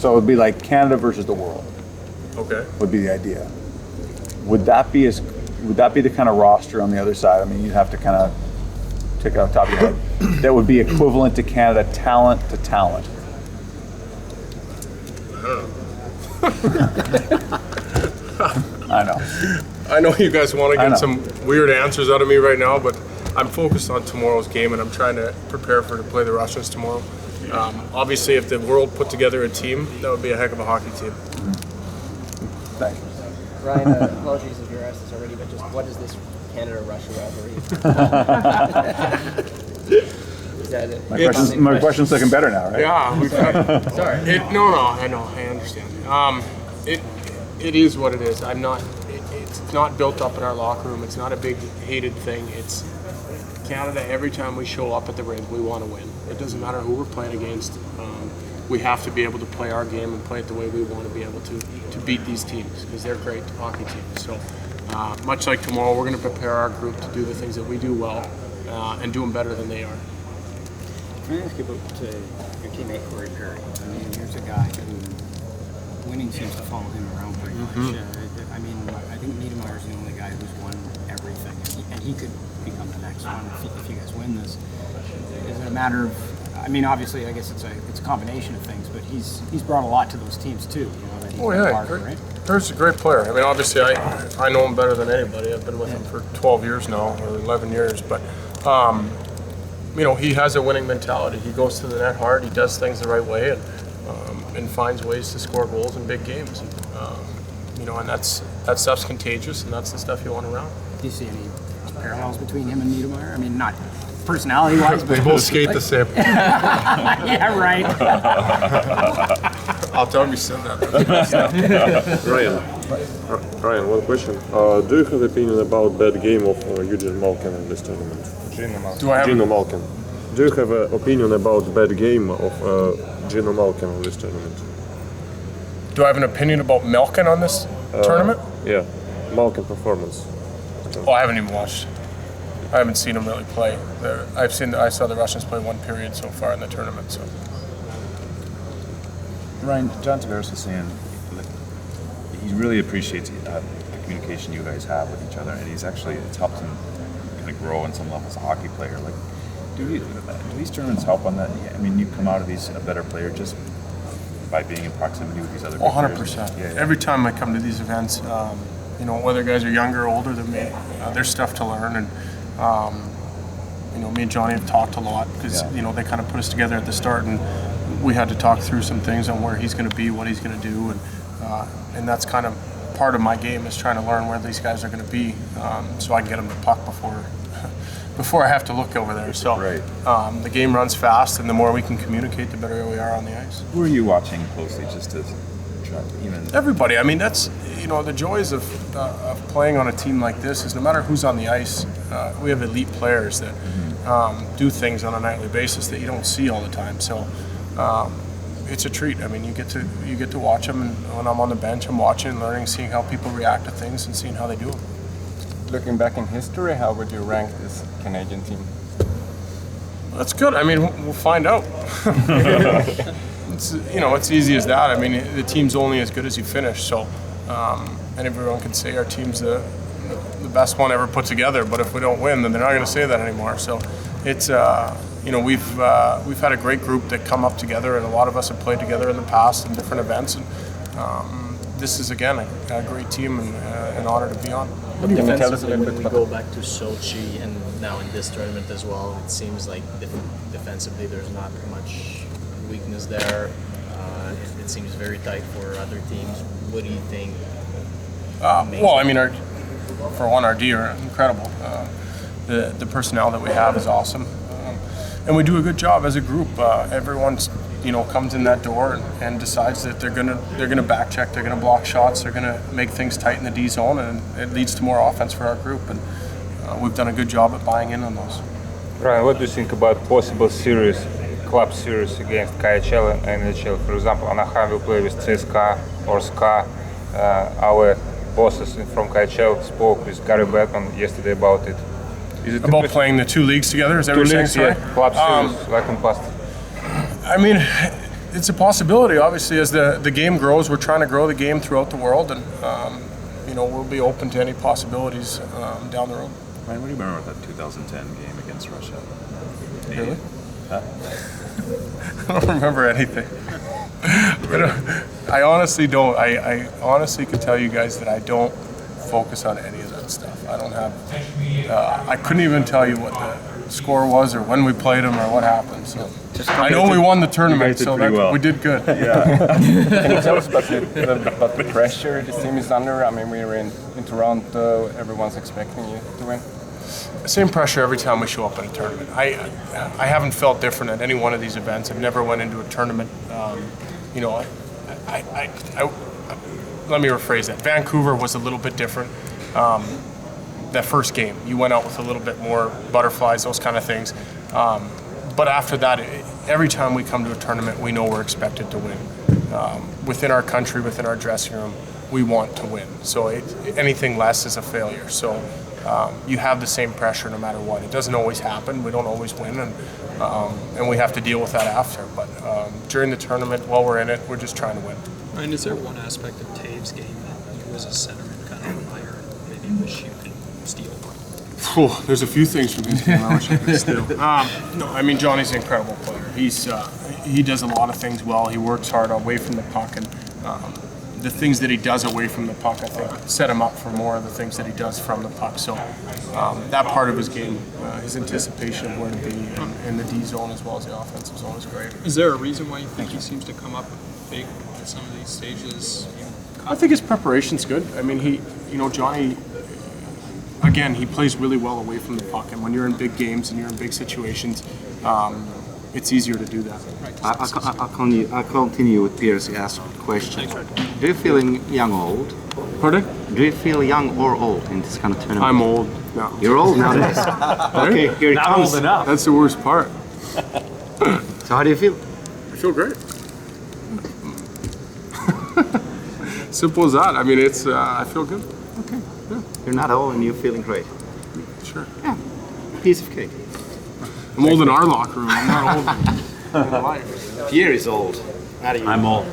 So it would be like Canada versus the world. Okay. Would be the idea. Would that be the kind of roster on the other side? I mean, you'd have to kind of take it off the top of your head. That would be equivalent to Canada, talent to talent. I know. I know you guys want to get some weird answers out of me right now, but I'm focused on tomorrow's game, and I'm trying to prepare to play the Russians tomorrow. Obviously, if the world put together a team, that would be a heck of a hockey team. Thank you. Ryan, apologies if you're asked this already, but just what is this Canada-Russia rivalry? My question's looking better now, right? Yeah, we've got. Sorry. No, I know, I understand. It is what it is. It's not built up in our locker room. It's not a big hated thing. It's Canada. Every time we show up at the rink, we want to win. It doesn't matter who we're playing against. We have to be able to play our game and play it the way we want to be able to beat these teams, because they're great hockey teams. So much like tomorrow, we're going to prepare our group to do the things that we do well and do them better than they are. Can I ask you about your teammate Corey Perry? I mean, here's a guy who winning seems to follow him around pretty much. I mean, I think Niedermayer's the only guy who's won everything, and he could become the next one if you guys win this. Is it a matter of? I mean, obviously, I guess it's a combination of things, but he's brought a lot to those teams too. You know, that he's been part of, right? Perry's a great player. I mean, obviously, I know him better than anybody. I've been with him for 12 years now, or 11 years, but. You know, he has a winning mentality. He goes to the net hard. He does things the right way, and finds ways to score goals in big games. You know, and that stuff's contagious, and that's the stuff you want around. Do you see any parallels between him and Niedermayer? I mean, not personality-wise, but they both skate the same. Yeah, right. I'll tell him you said that. Ryan, one question. Do you have opinion about that game of Eugene Malkin in this tournament? Gino Malkin. Do you have an opinion about bad game of Gino Malkin in this tournament? Do I have an opinion about Malkin on this tournament? Yeah, Malkin performance. Oh, I haven't even watched. I haven't seen him really play. I saw the Russians play one period so far in the tournament. So. Ryan, John Tavares was saying he really appreciates the communication you guys have with each other, and it's helped him kind of grow on some levels as a hockey player. Like, do these tournaments help on that? I mean, you come out of these a better player just by being in proximity with these other. 100%. Yeah. Every time I come to these events, you know, whether guys are younger or older than me, there's stuff to learn, and you know, me and Johnny have talked a lot because you know, they kind of put us together at the start, and we had to talk through some things on where he's going to be, what he's going to do, and that's kind of part of my game, is trying to learn where these guys are going to be, so I can get them the puck before I have to look over there. So the game runs fast, and the more we can communicate, the better we are on the ice. Who are you watching closely, just to try even? Everybody. I mean, that's, you know, the joys of playing on a team like this is no matter who's on the ice, we have elite players that do things on a nightly basis that you don't see all the time. So it's a treat. I mean, you get to watch them, and when I'm on the bench, I'm watching, learning, seeing how people react to things, and seeing how they do them. Looking back in history, how would you rank this Canadian team? That's good. I mean, we'll find out. It's, you know, it's easy as that. I mean, the team's only as good as you finish. So, and everyone can say our team's the best one ever put together. But if we don't win, then they're not going to say that anymore. So, it's you know, we've had a great group that come up together, and a lot of us have played together in the past in different events. And this is again a great team, and an honor to be on. Can you tell us a little bit when we go back to Sochi and now in this tournament as well, it seems like defensively there's not much weakness there. It seems very tight for other teams. What do you think? Well, I mean, for one, our D are incredible. The personnel that we have is awesome, and we do a good job as a group. Everyone's, you know, comes in that door and decides that they're gonna back check, they're gonna block shots, they're gonna make things tight in the D zone, and it leads to more offense for our group. And we've done a good job at buying in on those. Ryan, what do you think about possible series, club series against KHL and NHL? For example, Anahayim will play with CSKA or SKA. Our bosses from KHL spoke with Gary Bettman yesterday about it. Is it about playing the two leagues together? Is that what you're saying? Yeah, club series like in past. I mean, it's a possibility. Obviously, as the game grows, we're trying to grow the game throughout the world, and we'll be open to any possibilities down the road. Ryan, what do you remember about that 2010 game against Russia? Really? Huh? I don't remember anything. I honestly don't. I honestly can tell you guys that I don't focus on any of that stuff. I don't have. I couldn't even tell you what the score was or when we played them or what happened. So I know we won the tournament, so we did good. Yeah. Can you tell us about the pressure this team is under? I mean, we're in Toronto, everyone's expecting you to win. Same pressure every time we show up in a tournament. I haven't felt different at any one of these events. I've never went into a tournament. Let me rephrase that. Vancouver was a little bit different. That first game, you went out with a little bit more butterflies, those kind of things. But after that, every time we come to a tournament, we know we're expected to win. Within our country, within our dressing room, we want to win. So anything less is a failure. So you have the same pressure no matter what. It doesn't always happen. We don't always win, and we have to deal with that after. But during the tournament, while we're in it, we're just trying to win. Ryan, is there one aspect of Taves' game that you as a centerman kind of admire and maybe wish you could steal? There's a few things from his game I wish I could steal. No, I mean, Johnny's an incredible player. He does a lot of things well. He works hard away from the puck, and the things that he does away from the puck, I think, set him up for more of the things that he does from the puck. So that part of his game, his anticipation of where to be in the D zone as well as the offensive zone is great. Is there a reason why you think he seems to come up big at some of these stages? I think his preparation's good. I mean, Johnny, again, he plays really well away from the puck, and when you're in big games and you're in big situations, it's easier to do that. I'll continue with Pierre's asked question. Do you feel young or old? Pardon? Do you feel young or old in this kind of tournament? I'm old now. You're old nowadays. Okay, here it Not comes. old enough. That's the worst part. So how do you feel? I feel great. Simple as that. I mean, I feel good. Okay. Yeah. You're not old and you're feeling great. Sure. Yeah. Piece of cake. I'm old in our locker room. I'm not old in life. Pierre is old. How do you? I'm old.